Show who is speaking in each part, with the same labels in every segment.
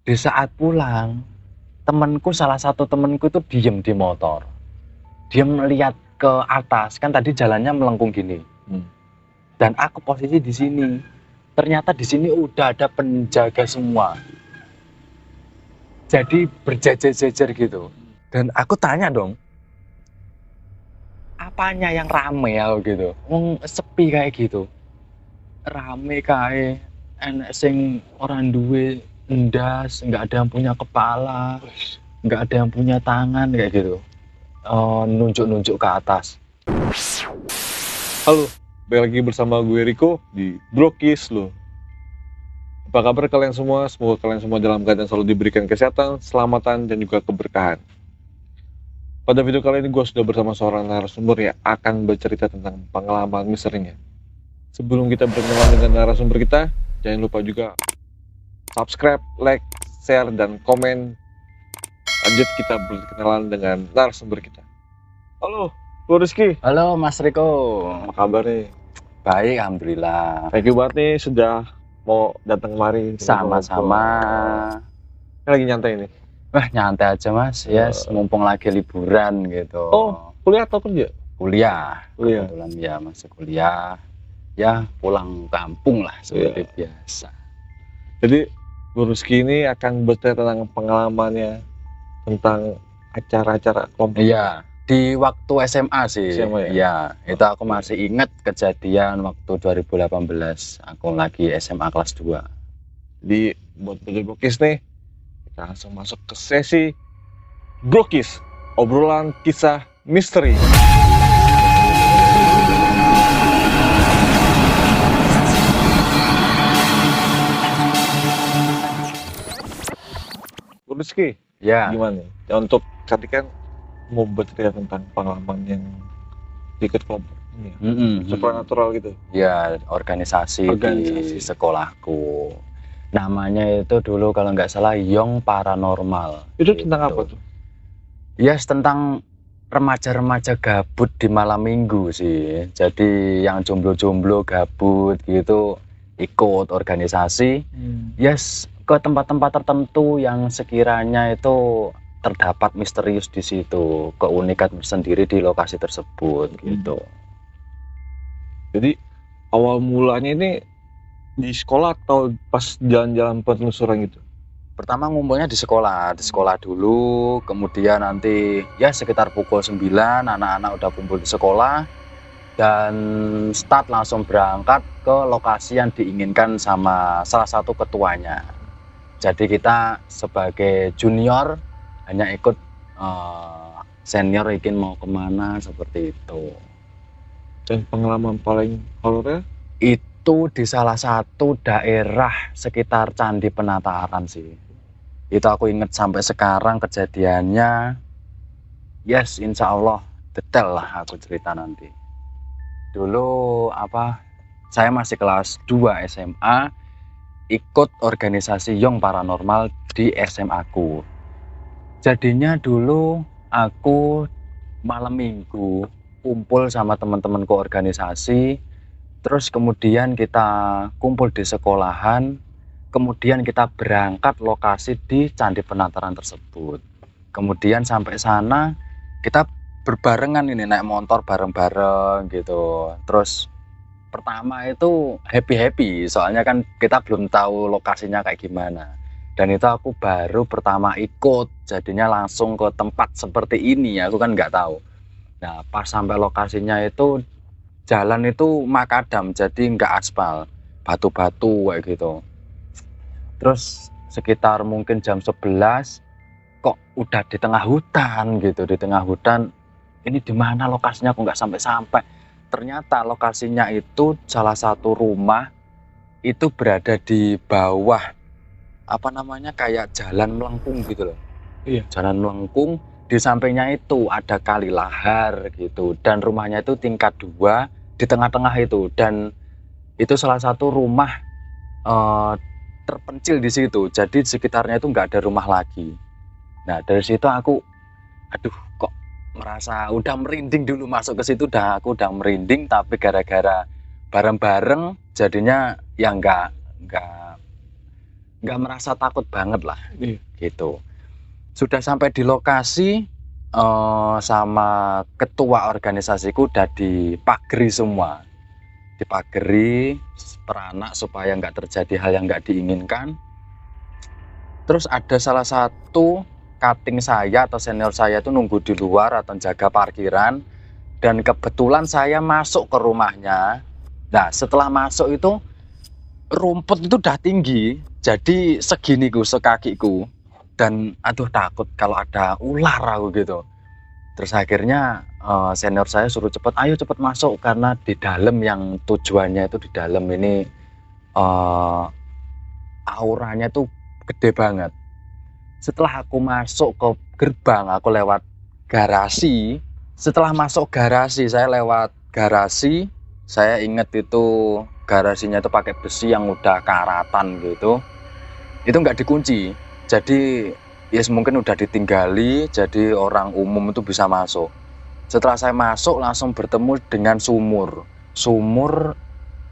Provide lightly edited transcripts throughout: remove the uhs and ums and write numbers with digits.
Speaker 1: Di saat pulang, salah satu temenku itu diem di motor. Dia melihat ke atas, kan tadi jalannya melengkung gini. Dan aku posisi di sini. Ternyata di sini udah ada penjaga semua. Jadi berjejer-jejer gitu. Dan aku tanya dong, apanya yang rame ya gitu? Sepi kayak gitu. Rame kayak enek sing orang duwe endas, nggak ada yang punya kepala, nggak ada yang punya tangan kayak gitu. Nunjuk-nunjuk ke atas.
Speaker 2: Halo, balik lagi bersama gue Riko di Brokis lo. Apa kabar kalian semua? Semoga kalian semua dalam keadaan selalu diberikan kesehatan, keselamatan, dan juga keberkahan. Pada video kali ini gue sudah bersama seorang narasumber yang akan bercerita tentang pengalaman misterinya. Sebelum kita berkenalan dengan narasumber kita, jangan lupa juga subscribe, like, share, dan komen. Lanjut kita berkenalan dengan narasumber kita. Halo, Bro Rizky.
Speaker 1: Halo Mas Riko.
Speaker 2: Apa kabar nih?
Speaker 1: Baik, alhamdulillah.
Speaker 2: Thank you banget nih sudah mau datang kemari.
Speaker 1: Sama-sama.
Speaker 2: Lagi nyantai nih.
Speaker 1: Wah, nyantai aja Mas. Yes, mumpung lagi liburan gitu.
Speaker 2: Oh, kuliah atau kerja?
Speaker 1: Kuliah.
Speaker 2: Kuliah.
Speaker 1: Kebetulan ya masih kuliah. Ya, pulang kampung lah seperti biasa.
Speaker 2: Jadi, Bu Rizky ini akan bercerita tentang pengalamannya tentang acara-acara kelompok.
Speaker 1: Iya, di waktu SMA sih.
Speaker 2: SMA ya?
Speaker 1: Iya, itu aku masih ingat kejadian waktu 2018. Aku lagi SMA kelas 2.
Speaker 2: Jadi, buat Brokis nih, kita langsung masuk ke sesi Brokis, obrolan kisah misteri. Bu Rizky,
Speaker 1: Ya,
Speaker 2: gimana nih? Ya, untuk tadi kan mau bercerita tentang pengalaman yang ikut kelompok ini ya, supernatural gitu.
Speaker 1: ya organisasi di sekolahku. Namanya itu dulu kalau nggak salah Young Paranormal.
Speaker 2: Itu tentang apa tuh?
Speaker 1: Yes, tentang remaja-remaja gabut di malam minggu sih. Jadi yang jomblo-jomblo gabut gitu ikut organisasi. Yes, ke tempat-tempat tertentu yang sekiranya itu terdapat misterius di situ, keunikan sendiri di lokasi tersebut gitu.
Speaker 2: Jadi awal mulanya ini di sekolah atau pas jalan-jalan penelusuran gitu?
Speaker 1: Pertama ngumpulnya di sekolah dulu, kemudian nanti ya sekitar pukul 9 anak-anak udah kumpul di sekolah dan start langsung berangkat ke lokasi yang diinginkan sama salah satu ketuanya. Jadi kita sebagai junior hanya ikut senior ingin mau kemana seperti itu.
Speaker 2: Dan pengalaman paling horornya?
Speaker 1: Itu di salah satu daerah sekitar Candi Penataran sih. Itu aku inget sampai sekarang kejadiannya. Yes, insya Allah detail lah aku cerita nanti. Dulu saya masih kelas 2 SMA, ikut organisasi Young Paranormal di SMA ku. Jadinya dulu aku malam minggu kumpul sama teman-temanku organisasi, terus kemudian kita kumpul di sekolahan, kemudian kita berangkat lokasi di Candi Penataran tersebut. Kemudian sampai sana kita berbarengan ini naik motor bareng-bareng gitu. Terus pertama itu happy soalnya kan kita belum tahu lokasinya kayak gimana. Dan itu aku baru pertama ikut, jadinya langsung ke tempat seperti ini, aku kan nggak tahu. Nah pas sampai lokasinya itu jalan itu makadam, jadi nggak aspal, batu-batu kayak gitu. Terus sekitar mungkin jam 11 kok udah di tengah hutan gitu, di tengah hutan. Ini di mana lokasinya kok nggak sampai-sampai. Ternyata lokasinya itu salah satu rumah itu berada di bawah kayak jalan melengkung gitu loh.
Speaker 2: Iya.
Speaker 1: Jalan melengkung, di sampingnya itu ada kali lahar gitu, dan rumahnya itu tingkat 2 di tengah-tengah itu, dan itu salah satu rumah terpencil di situ. Jadi sekitarnya itu nggak ada rumah lagi. Nah dari situ aku, aduh kok merasa udah merinding dulu masuk ke situ, aku udah merinding, tapi gara-gara bareng-bareng jadinya ya nggak nggak merasa takut banget lah,
Speaker 2: Iya.
Speaker 1: gitu. Sudah sampai di lokasi, sama ketua organisasiku udah dipageri semua. Dipageri peranak supaya nggak terjadi hal yang nggak diinginkan. Terus ada salah satu cutting saya atau senior saya itu nunggu di luar atau jaga parkiran. Dan kebetulan saya masuk ke rumahnya. Nah, setelah masuk itu rumput itu udah tinggi, jadi seginiku, sekakiku. Dan aduh takut kalau ada ular aku gitu. Terus akhirnya senior saya suruh cepet, ayo cepet masuk karena di dalam yang tujuannya itu di dalam ini auranya tuh gede banget. Setelah aku masuk ke gerbang, aku lewat garasi. Setelah masuk garasi, saya lewat garasi. Saya inget itu garasinya itu pakai besi yang udah karatan gitu. Itu nggak dikunci. Jadi yes, mungkin udah ditinggali, jadi orang umum itu bisa masuk. Setelah saya masuk langsung bertemu dengan sumur. Sumur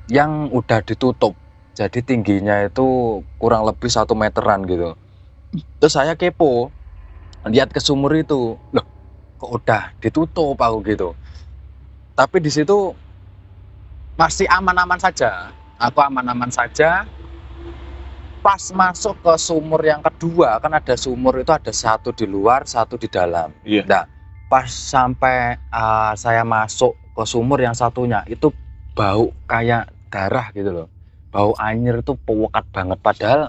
Speaker 1: yang udah ditutup. Jadi tingginya itu kurang lebih 1 meteran gitu. Terus saya kepo, lihat ke sumur itu. Loh, kok udah ditutup aku gitu. Tapi di situ masih aman-aman saja. Aku aman-aman saja. Pas masuk ke sumur yang kedua, kan ada sumur itu ada satu di luar, satu di dalam.
Speaker 2: Iya.
Speaker 1: Nah, pas sampai saya masuk ke sumur yang satunya, itu bau kayak darah gitu loh. Bau anjir itu pekat banget. Padahal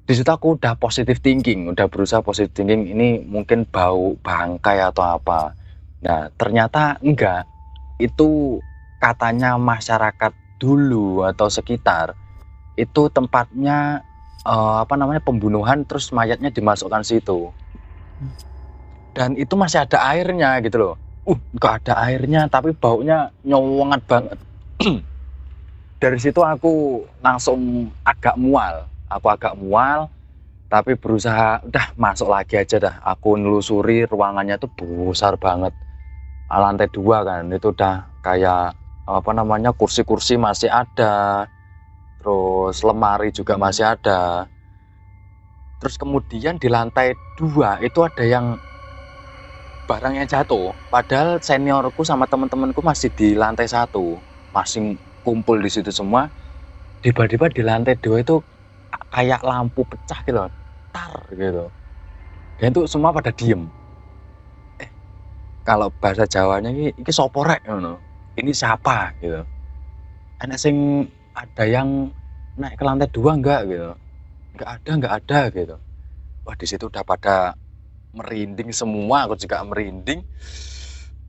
Speaker 1: di situ aku udah positive thinking, udah berusaha positive thinking, ini mungkin bau bangkai atau apa. Nah, ternyata enggak. Itu katanya masyarakat dulu atau sekitar, itu tempatnya pembunuhan terus mayatnya dimasukkan situ. Dan itu masih ada airnya gitu loh. Nggak ada airnya tapi baunya nyowongat banget. Dari situ aku langsung agak mual. Aku agak mual, tapi berusaha udah masuk lagi aja dah. Aku nelusuri ruangannya tuh besar banget. Lantai 2 kan, itu udah kayak kursi-kursi masih ada. Terus lemari juga masih ada. Terus kemudian di lantai 2 itu ada yang barangnya jatuh. Padahal seniorku sama teman-temanku masih di lantai 1, masih kumpul di situ semua. Tiba-tiba di lantai 2 itu kayak lampu pecah gitu, tar gitu. Dan itu semua pada diem. Kalau bahasa Jawanya ini sopo rek ngono. Ini siapa gitu. Ada yang naik ke lantai 2 enggak gitu. Enggak ada gitu. Wah, di situ udah pada merinding semua, aku juga merinding.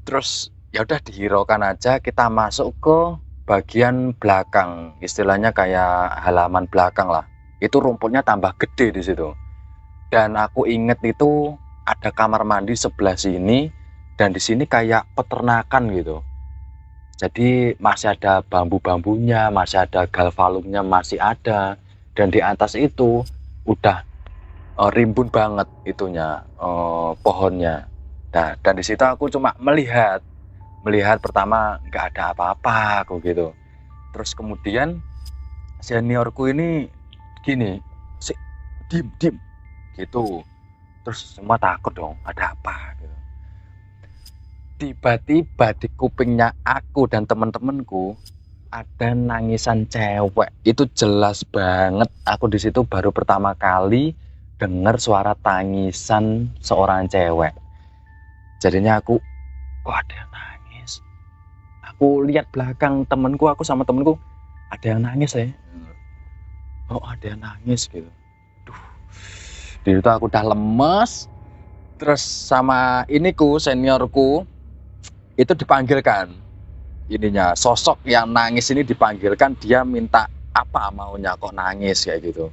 Speaker 1: Terus ya udah dihiraukan aja, kita masuk ke bagian belakang, istilahnya kayak halaman belakang lah. Itu rumputnya tambah gede di situ. Dan aku inget itu ada kamar mandi sebelah sini dan di sini kayak peternakan gitu. Jadi masih ada bambu-bambunya, masih ada galvalumnya masih ada, dan di atas itu udah rimbun banget itunya pohonnya. Nah, dan di situ aku cuma melihat pertama nggak ada apa-apa aku gitu. Terus kemudian seniorku ini gini, dim gitu. Terus semua takut dong, ada apa gitu. Tiba-tiba di kupingnya aku dan teman-temanku ada nangisan cewek. Itu jelas banget. Aku di situ baru pertama kali dengar suara tangisan seorang cewek. Jadinya aku, kok ada yang nangis. Aku lihat belakang temanku, aku sama temanku, ada yang nangis ya. Oh, ada yang nangis gitu. Duh. Di situ aku udah lemes. Terus sama seniorku itu dipanggilkan. Ininya sosok yang nangis ini dipanggilkan, dia minta apa maunya kok nangis kayak gitu.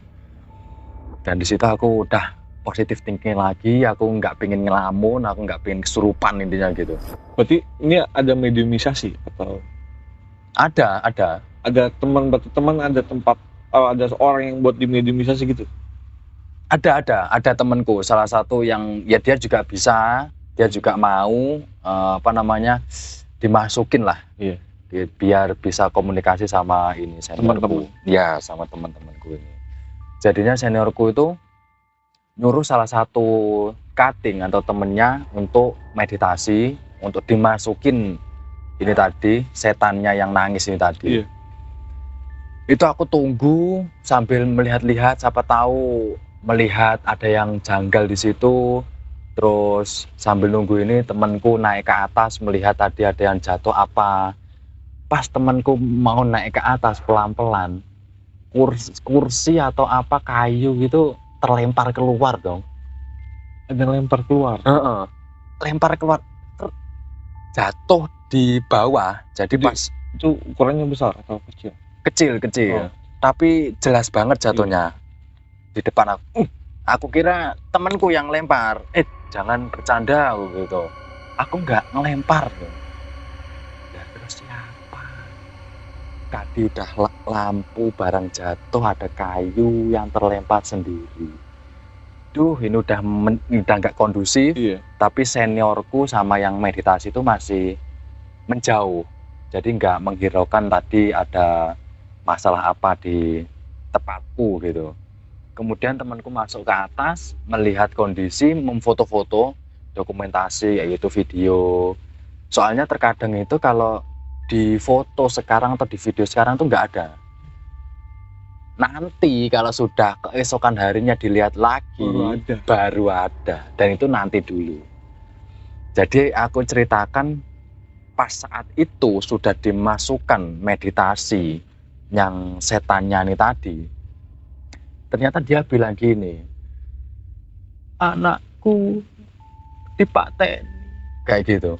Speaker 1: Dan di situ aku udah positive thinking lagi, aku nggak pengen ngelamun, aku nggak pengen kesurupan intinya gitu.
Speaker 2: Berarti ini ada mediumisasi atau
Speaker 1: ada
Speaker 2: teman ada tempat ada seorang yang buat dimediumisasi gitu?
Speaker 1: Ada temanku, salah satu yang ya dia juga bisa, dia juga mau dimasukin lah.
Speaker 2: Iya.
Speaker 1: Biar bisa komunikasi sama ini
Speaker 2: Teman-teman.
Speaker 1: Ya, sama teman-temanku ini. Jadinya seniorku itu nyuruh salah satu cutting atau temennya untuk meditasi, untuk dimasukin ini tadi, setannya yang nangis ini tadi.
Speaker 2: Iya.
Speaker 1: Itu aku tunggu sambil melihat-lihat, siapa tahu melihat ada yang janggal di situ. Terus sambil nunggu ini temanku naik ke atas melihat tadi ada yang jatuh apa. Pas temanku mau naik ke atas pelan-pelan, kursi atau apa kayu gitu terlempar keluar dong.
Speaker 2: Ada yang lempar keluar.
Speaker 1: Lempar keluar, jatuh di bawah. Jadi
Speaker 2: Gede.
Speaker 1: pas
Speaker 2: Itu ukurannya besar atau kecil?
Speaker 1: kecil,
Speaker 2: Oh.
Speaker 1: tapi jelas banget jatuhnya di depan aku. Aku kira temanku yang lempar. Jangan bercanda gitu. Aku nggak ngelempar. Ya terus siapa? Tadi udah lampu barang jatuh, ada kayu yang terlempar sendiri. Duh, ini udah nggak kondusif.
Speaker 2: Iya.
Speaker 1: Tapi seniorku sama yang meditasi itu masih menjauh. Jadi nggak menghiraukan tadi ada masalah apa di tempatku gitu. Kemudian temanku masuk ke atas, melihat kondisi, memfoto-foto, dokumentasi, yaitu video. Soalnya terkadang itu kalau di foto sekarang atau di video sekarang tuh nggak ada. Nanti kalau sudah keesokan harinya dilihat lagi, baru ada. Dan itu nanti dulu. Jadi aku ceritakan pas saat itu sudah dimasukkan meditasi yang setannya ini tadi. Ternyata dia bilang gini, anakku dipaten, kayak gitu.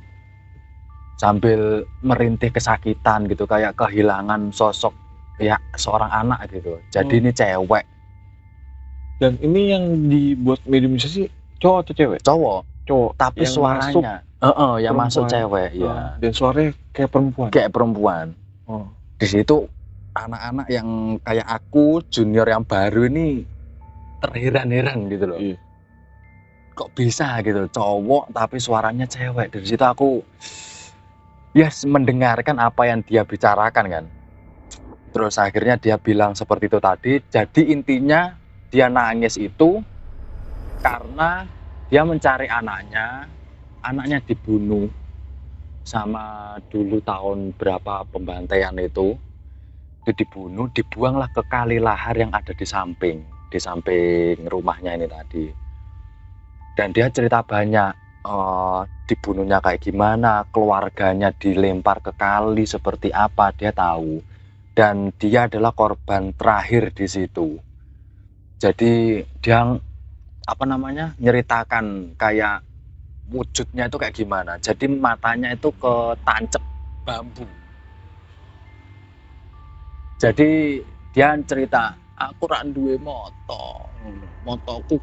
Speaker 1: Sambil merintih kesakitan gitu, kayak kehilangan sosok ya seorang anak gitu. Jadi ini cewek.
Speaker 2: Dan ini yang dibuat mediumisasi cowok atau cewek?
Speaker 1: Cowok. Tapi
Speaker 2: yang
Speaker 1: suaranya yang masuk cewek ya.
Speaker 2: Dan suaranya kayak perempuan.
Speaker 1: Kayak perempuan. Di situ anak-anak yang kayak aku, junior yang baru ini terheran-heran gitu loh.
Speaker 2: Iya.
Speaker 1: Kok bisa gitu, cowok tapi suaranya cewek. Dari situ aku mendengarkan apa yang dia bicarakan kan. Terus akhirnya dia bilang seperti itu tadi. Jadi intinya dia nangis itu karena dia mencari anaknya. Anaknya dibunuh sama dulu tahun berapa pembantaian itu dibunuh, dibuanglah ke kali lahar yang ada di samping rumahnya ini tadi. Dan dia cerita banyak, dibunuhnya kayak gimana, keluarganya dilempar ke kali seperti apa, dia tahu. Dan dia adalah korban terakhir di situ. Jadi dia nyeritakan kayak wujudnya itu kayak gimana. Jadi matanya itu ketancep bambu. Jadi dia cerita, aku rak duwe motoku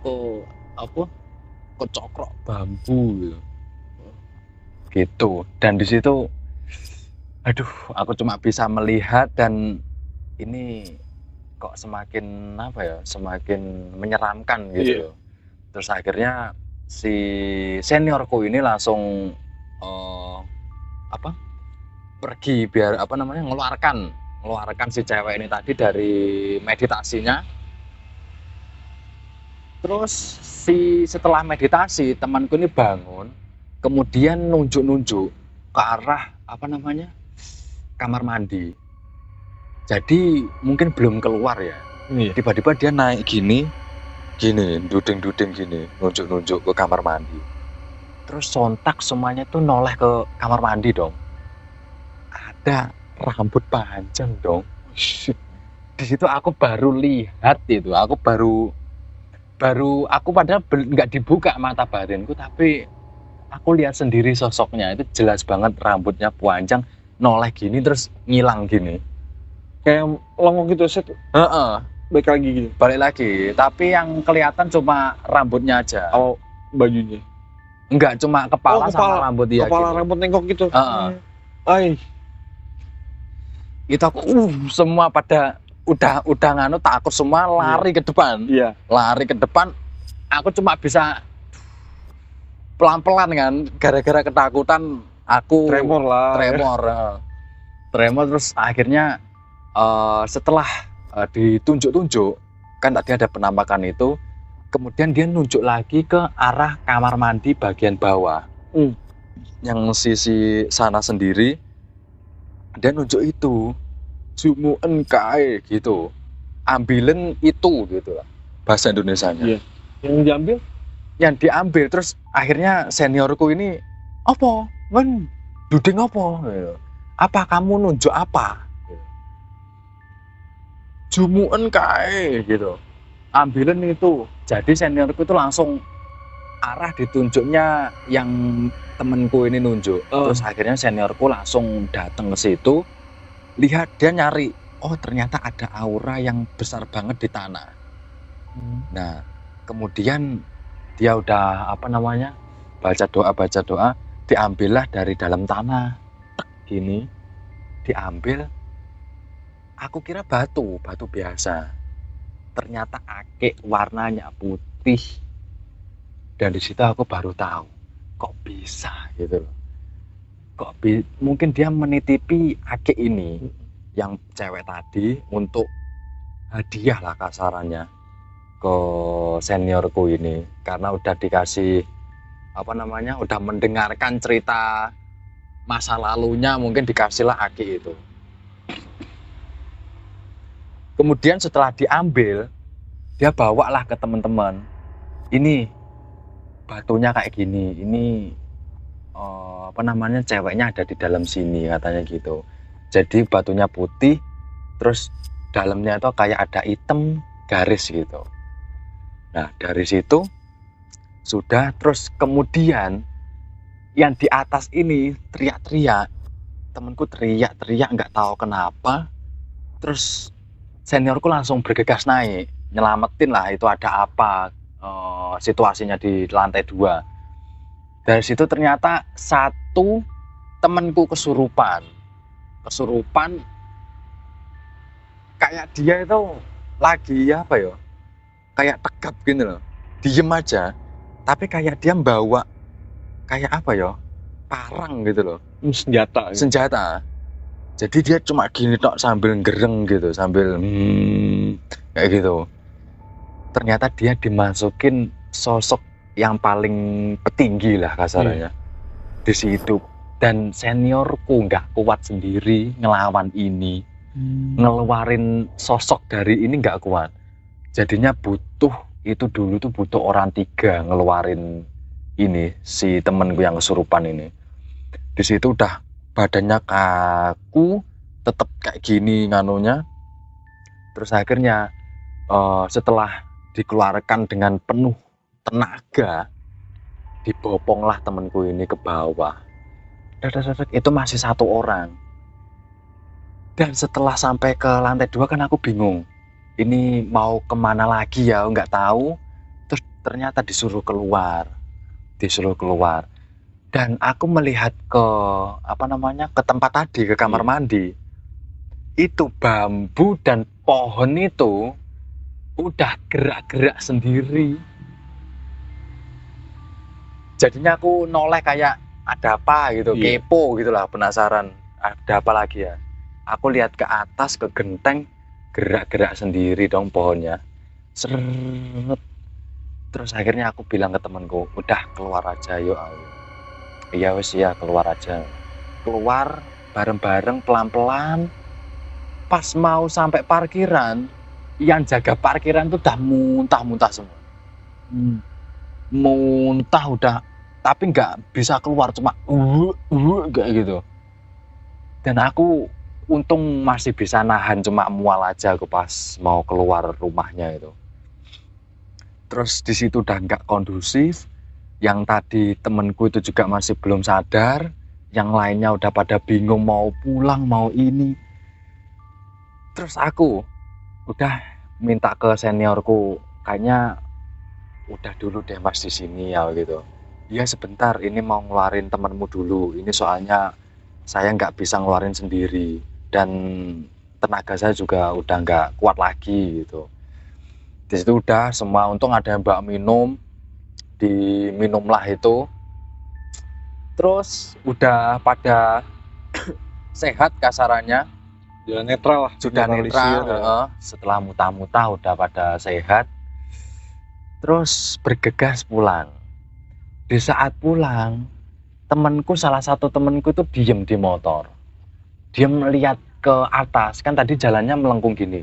Speaker 1: kecokrok bambu gitu. Dan di situ aku cuma bisa melihat dan ini kok semakin semakin menyeramkan gitu. Terus akhirnya si seniorku ini langsung pergi biar ngeluarkan si cewek ini tadi dari meditasinya. Terus setelah meditasi temanku ini bangun, kemudian nunjuk-nunjuk ke arah kamar mandi. Jadi mungkin belum keluar ya. Tiba-tiba dia naik gini, duding gini, nunjuk-nunjuk ke kamar mandi. Terus sontak semuanya tuh noleh ke kamar mandi dong. Ada rambut panjang dong. Di situ aku baru lihat itu, aku padahal nggak dibuka mata batinku, tapi aku lihat sendiri sosoknya. Itu jelas banget rambutnya panjang, noleh gini terus ngilang gini.
Speaker 2: Kayak longok gitu set. Balik lagi. Tapi yang kelihatan cuma rambutnya aja.
Speaker 1: Oh, bajunya. Enggak, cuma kepala sama rambut dia.
Speaker 2: Kepala gitu. Rambut nengkok gitu.
Speaker 1: Itu aku semua pada udah takut semua, lari ke depan.
Speaker 2: Iya.
Speaker 1: Lari ke depan. Aku cuma bisa pelan-pelan kan, gara-gara ketakutan aku tremor terus akhirnya setelah ditunjuk-tunjuk kan tadi ada penampakan itu, kemudian dia nunjuk lagi ke arah kamar mandi bagian bawah. Yang sisi sana sendiri, dia nunjuk itu, jumu'en kae gitu, ambilin itu gitu lah bahasa Indonesianya.
Speaker 2: Iya. Yang diambil?
Speaker 1: Yang diambil, terus akhirnya seniorku ini, apa? Men, duding apa? Gitu. Apa kamu nunjuk apa? Gitu. Jumu'en kae gitu, ambilin itu. Jadi seniorku itu langsung arah ditunjuknya yang temenku ini nunjuk. Terus akhirnya seniorku langsung datang ke situ, lihat, dia nyari, oh ternyata ada aura yang besar banget di tanah. Nah, kemudian dia udah baca doa, diambillah dari dalam tanah, gini, diambil. Aku kira batu biasa, ternyata akik, warnanya putih. Dan di situ aku baru tahu, kok bisa gitu loh. Mungkin dia menitipi akik ini, yang cewek tadi, untuk hadiah lah kasarannya ke seniorku ini, karena udah dikasih udah mendengarkan cerita masa lalunya, mungkin dikasihlah akik itu. Kemudian setelah diambil, dia bawalah ke teman-teman, ini batunya kayak gini, ini ceweknya ada di dalam sini, katanya gitu. Jadi batunya putih, terus dalamnya itu kayak ada hitam garis gitu. Nah, dari situ sudah, terus kemudian yang di atas ini teriak-teriak, temanku teriak-teriak nggak tahu kenapa. Terus seniorku langsung bergegas naik, nyelamatin lah, itu ada apa situasinya di lantai 2. Dari situ ternyata satu temanku kesurupan, kayak dia itu lagi kayak tegap gini loh, diem aja, tapi kayak dia bawa kayak parang gitu loh, senjata. Jadi dia cuma gini tok sambil gereng gitu, sambil kayak gitu. Ternyata dia dimasukin sosok yang paling petinggi lah kasarannya di situ. Dan seniorku nggak kuat sendiri ngelawan ini, ngeluarin sosok dari ini nggak kuat. Jadinya dulu tuh butuh orang 3 ngeluarin ini, si temenku yang kesurupan ini. Di situ udah badannya kaku, tetep kayak gini nganunya. Terus akhirnya setelah dikeluarkan dengan penuh tenaga, diboponglah temenku ini ke bawah. Itu masih 1 orang. Dan setelah sampai ke lantai 2 kan aku bingung, ini mau kemana lagi ya, nggak tahu. Terus ternyata disuruh keluar. Dan aku melihat ke ke tempat tadi, ke kamar mandi. Itu bambu dan pohon itu udah gerak-gerak sendiri. Jadinya aku noleh kayak ada apa gitu, kepo gitulah, penasaran ada apa lagi ya. Aku lihat ke atas, ke genteng, gerak-gerak sendiri dong pohonnya. Seret. Terus akhirnya aku bilang ke temanku, udah keluar aja yuk. Iya wes ya, keluar aja. Keluar bareng-bareng pelan-pelan. Pas mau sampai parkiran, yang jaga parkiran tuh udah muntah-muntah semua. Muntah udah, tapi nggak bisa keluar, cuma kayak gitu. Dan aku untung masih bisa nahan, cuma mual aja aku pas mau keluar rumahnya itu. Terus di situ udah nggak kondusif. Yang tadi temenku itu juga masih belum sadar, yang lainnya udah pada bingung mau pulang mau ini. Terus aku udah minta ke seniorku, kayaknya udah dulu deh mas di sini ya gitu. Iya sebentar, ini mau ngeluarin temenmu dulu, ini soalnya saya nggak bisa ngeluarin sendiri dan tenaga saya juga udah nggak kuat lagi gitu. Di situ udah semua, untung ada yang bawa minum, diminumlah itu. Terus udah pada sehat kasarannya.
Speaker 2: Jalan netral lah.
Speaker 1: Sudah netral,
Speaker 2: ya.
Speaker 1: setelah muta-muta udah pada sehat, terus bergegas pulang. Di saat pulang, salah satu temenku itu diem di motor, diem melihat ke atas, kan tadi jalannya melengkung gini,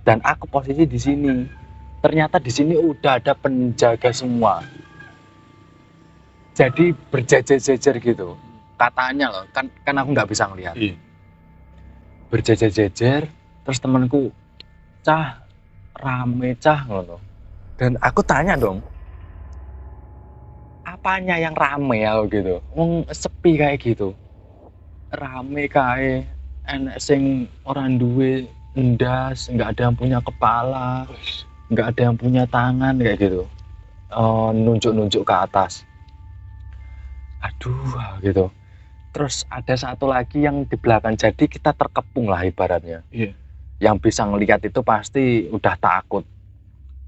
Speaker 1: dan aku posisi di sini. Ternyata di sini udah ada penjaga semua, jadi berjejer-jejer gitu katanya loh, kan aku nggak bisa ngelihat.
Speaker 2: Iya.
Speaker 1: Berjejer-jejer, terus temanku, "Cah, rame cah," ngono. Dan aku tanya dong, apanya yang rame ya gitu, wong sepi kayak gitu, rame kayak enek sing orang duwe endas, nggak ada yang punya kepala, nggak ada yang punya tangan kayak gitu, nunjuk-nunjuk ke atas, aduh gitu. Terus ada satu lagi yang di belakang, jadi kita terkepung lah ibaratnya.
Speaker 2: Iya.
Speaker 1: Yang bisa ngelihat itu pasti udah takut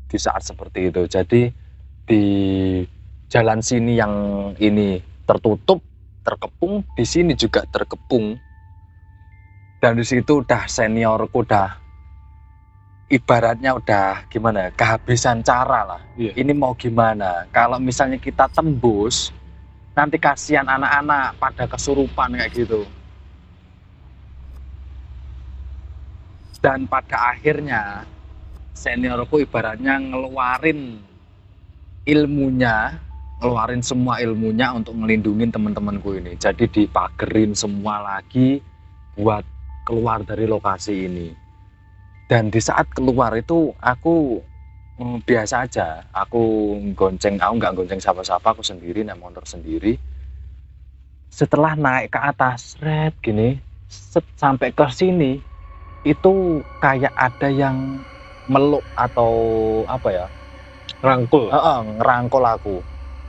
Speaker 1: di saat seperti itu. Jadi di jalan sini yang ini tertutup, terkepung, di sini juga terkepung. Dan di situ udah seniorku udah ibaratnya udah gimana, kehabisan cara lah.
Speaker 2: Iya.
Speaker 1: Ini mau gimana? Kalau misalnya kita tembus, nanti kasihan anak-anak pada kesurupan kayak gitu. Dan pada akhirnya seniorku ibaratnya ngeluarin ilmunya, ngeluarin semua ilmunya untuk ngelindungin teman-temanku ini. Jadi dipagerin semua lagi buat keluar dari lokasi ini. Dan di saat keluar itu aku biasa aja, aku nggak gonceng siapa-siapa, aku sendiri naik motor sendiri. Setelah naik ke atas, red gini, sampai ke sini itu kayak ada yang meluk atau apa ya,
Speaker 2: Rangkul.
Speaker 1: ngerangkul aku.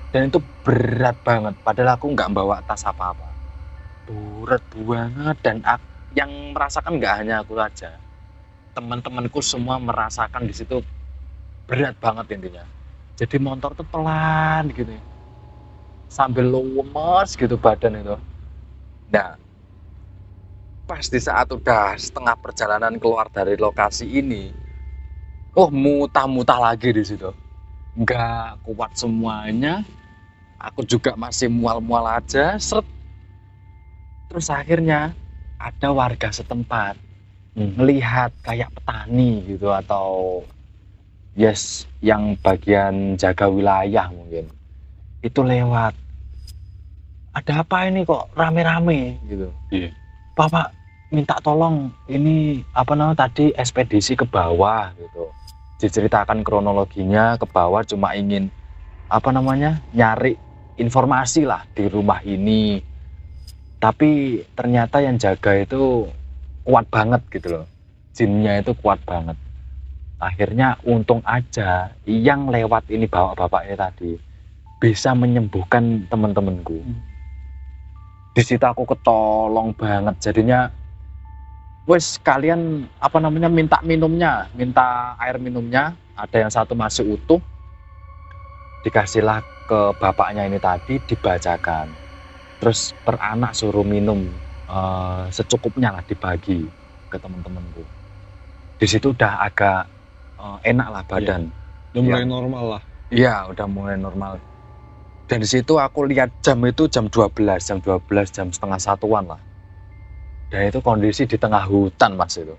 Speaker 1: Dan itu berat banget, padahal aku nggak bawa tas apa-apa. Berat banget, dan yang merasakan nggak hanya aku aja, teman-temanku semua merasakan di situ berat banget intinya. Jadi motor tuh pelan gitu, sambil lemes gitu badan itu. Nah, pas di saat udah setengah perjalanan keluar dari lokasi ini, muntah-muntah lagi di situ. Nggak kuat semuanya, aku juga masih mual-mual aja, seret. Terus akhirnya ada warga setempat melihat kayak petani gitu, atau yang bagian jaga wilayah mungkin, itu lewat. Ada apa ini kok rame-rame gitu?
Speaker 2: Iya.
Speaker 1: Bapak minta tolong, ini tadi ekspedisi ke bawah gitu. Diceritakan kronologinya, ke bawah cuma ingin nyari informasi lah di rumah ini. Tapi ternyata yang jaga itu kuat banget gitu loh, jinnya itu kuat banget. Akhirnya untung aja yang lewat ini bapak-bapaknya tadi bisa menyembuhkan teman-temanku. Di situ aku ketolong banget, jadinya wes kalian minta air minumnya, ada yang satu masih utuh, dikasihlah ke bapaknya ini tadi, dibacakan, terus per anak suruh minum secukupnya lah, dibagi ke teman-temanku. Di situ udah agak enak lah badan.
Speaker 2: Udah mulai normal lah.
Speaker 1: Iya, udah mulai normal. Dan di situ aku lihat jam itu jam 12, jam setengah satuan lah. Dan itu kondisi di tengah hutan mas itu.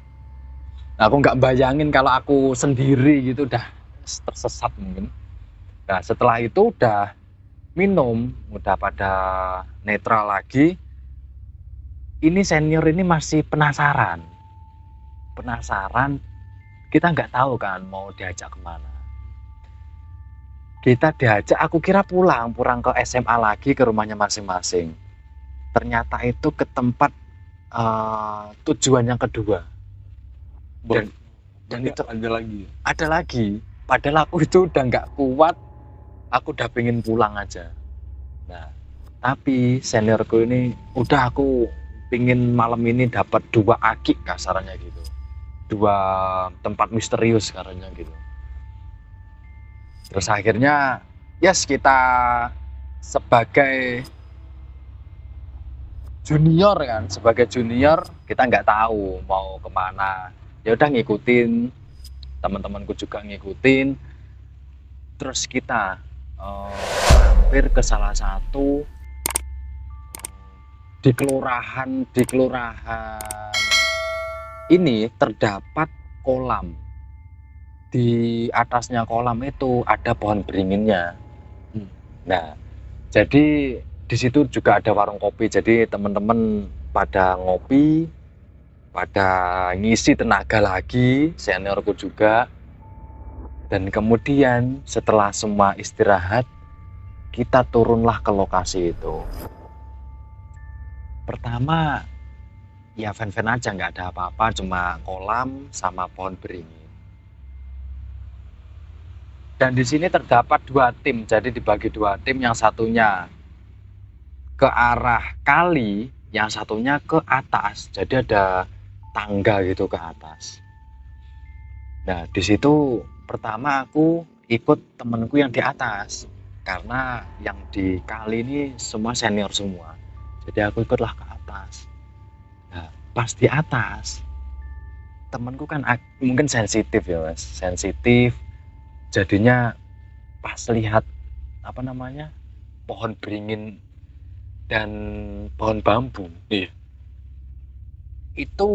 Speaker 1: Nah, aku nggak bayangin kalau aku sendiri gitu udah tersesat mungkin. Nah setelah itu udah minum, udah pada netral lagi. Ini senior ini masih penasaran. Kita nggak tahu kan mau diajak kemana. Kita diajak, aku kira pulang ke SMA lagi, ke rumahnya masing-masing. Ternyata itu ke tempat tujuan yang kedua. Dan itu ada lagi. Padahal aku itu udah nggak kuat, aku udah pengen pulang aja. Nah, tapi seniorku ini udah, aku pengen malam ini dapat 2 akik kasarannya gitu, 2 tempat misterius kasarannya gitu. Terus akhirnya kita sebagai junior kan, sebagai junior kita nggak tahu mau kemana, ya udah ngikutin, teman-temanku juga ngikutin, terus kita mampir ke salah satu di kelurahan ini terdapat kolam. Di atasnya kolam itu ada pohon beringinnya. Nah, jadi di situ juga ada warung kopi. Jadi teman-teman pada ngopi, pada ngisi tenaga lagi, seniorku juga. Dan kemudian setelah semua istirahat, kita turunlah ke lokasi itu. Pertama, ya fan-fan aja, nggak ada apa-apa, cuma kolam sama pohon beringin. Dan di sini terdapat 2 tim, jadi dibagi 2 tim, yang satunya ke arah kali, yang satunya ke atas. Jadi ada tangga gitu ke atas. Nah, di situ pertama aku ikut temenku yang di atas, karena yang di kali ini semua senior semua. Jadi aku ikutlah ke atas. Nah, pas di atas, temenku kan mungkin sensitif ya mas, sensitif. Jadinya pas lihat pohon beringin dan pohon bambu, itu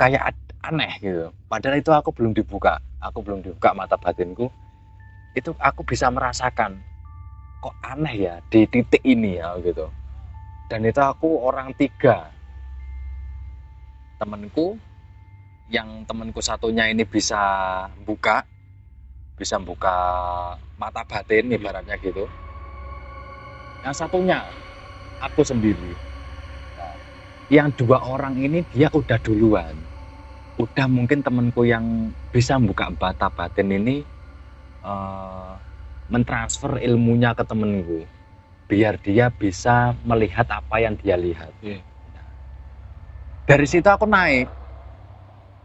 Speaker 1: kayak aneh gitu. Padahal itu aku belum dibuka mata batinku. Itu aku bisa merasakan kok aneh ya di titik ini ya gitu. Dan itu aku orang 3, temenku, yang temenku satunya ini bisa buka mata batin ibaratnya gitu. Yang satunya aku sendiri. Nah, yang 2 orang ini dia udah duluan. Udah mungkin temenku yang bisa buka mata batin ini mentransfer ilmunya ke temenku biar dia bisa melihat apa yang dia lihat. Nah, dari situ aku naik.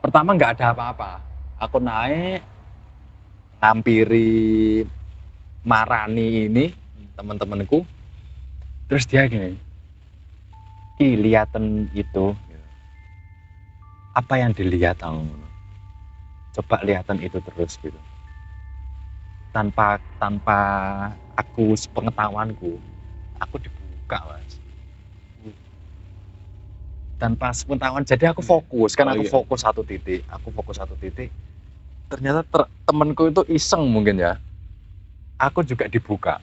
Speaker 1: Pertama nggak ada apa-apa. Aku naik, hampiri marani ini teman-temanku, terus dia gini, lihatan itu, apa yang dilihat kamu? Coba lihatan itu terus gitu. Tanpa aku sepengetahuanku, aku dibuka mas. Tanpa sepengetahuan, jadi aku fokus, kan aku fokus satu titik. Ternyata temenku itu iseng mungkin ya, aku juga dibuka,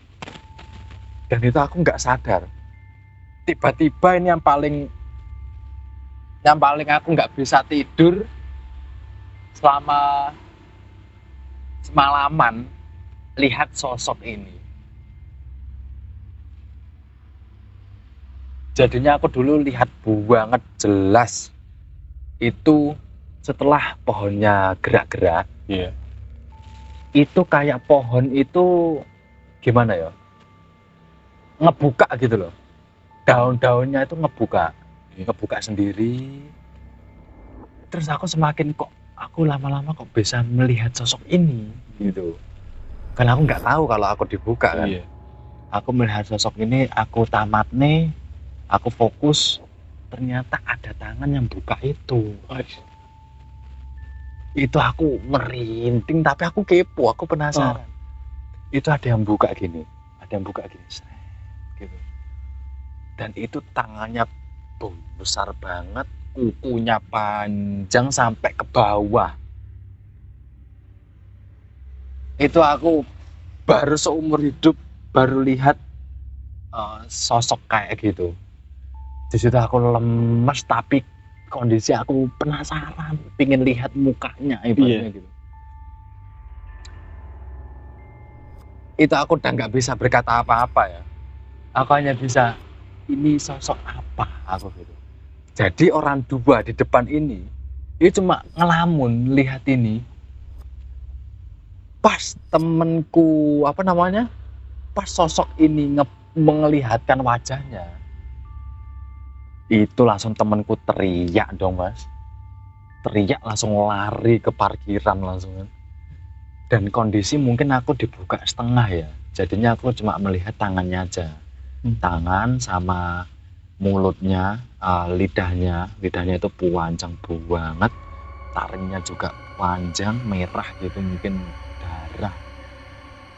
Speaker 1: dan itu aku nggak sadar. Tiba-tiba ini yang paling aku nggak bisa tidur selama semalaman, lihat sosok ini. Jadinya aku dulu lihat banget jelas itu setelah pohonnya gerak-gerak. Itu kayak pohon itu gimana ya, ngebuka gitu loh, daun-daunnya itu ngebuka sendiri. Terus aku semakin kok aku lama-lama kok bisa melihat sosok ini gitu, karena aku nggak tahu kalau aku dibuka kan. Aku melihat sosok ini, aku tamat nih, aku fokus, ternyata ada tangan yang buka itu. Itu aku merinding, tapi aku kepo, aku penasaran. Itu ada yang buka gini, gitu. Dan itu tangannya besar banget, kukunya panjang sampai ke bawah. Itu aku baru seumur hidup baru lihat sosok kayak gitu. Di situ aku lemes, tapi kondisi aku penasaran, pingin lihat mukanya ibaratnya gitu. Itu aku udah nggak bisa berkata apa-apa ya. Aku hanya bisa, ini sosok apa aku gitu. Jadi orang 2 di depan ini cuma ngelamun lihat ini. Pas temenku pas sosok ini melihatkan wajahnya, itu langsung temenku teriak dong mas, langsung lari ke parkiran langsung kan. Dan kondisi mungkin aku dibuka setengah ya, jadinya aku cuma melihat tangannya aja, tangan sama mulutnya, lidahnya itu panjang banget, taringnya juga panjang, merah gitu, mungkin darah.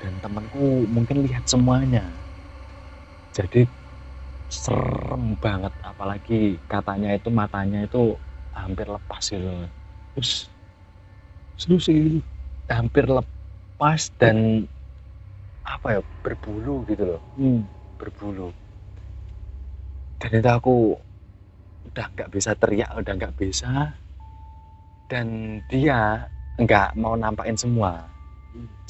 Speaker 1: Dan temanku mungkin lihat semuanya. Jadi serem banget, apalagi katanya itu matanya itu hampir lepas gitu.
Speaker 2: Terus serius gitu.
Speaker 1: Hampir lepas dan apa ya, berbulu gitu loh. Berbulu. Dan itu aku udah nggak bisa teriak, udah nggak bisa. Dan dia nggak mau nampakin semua.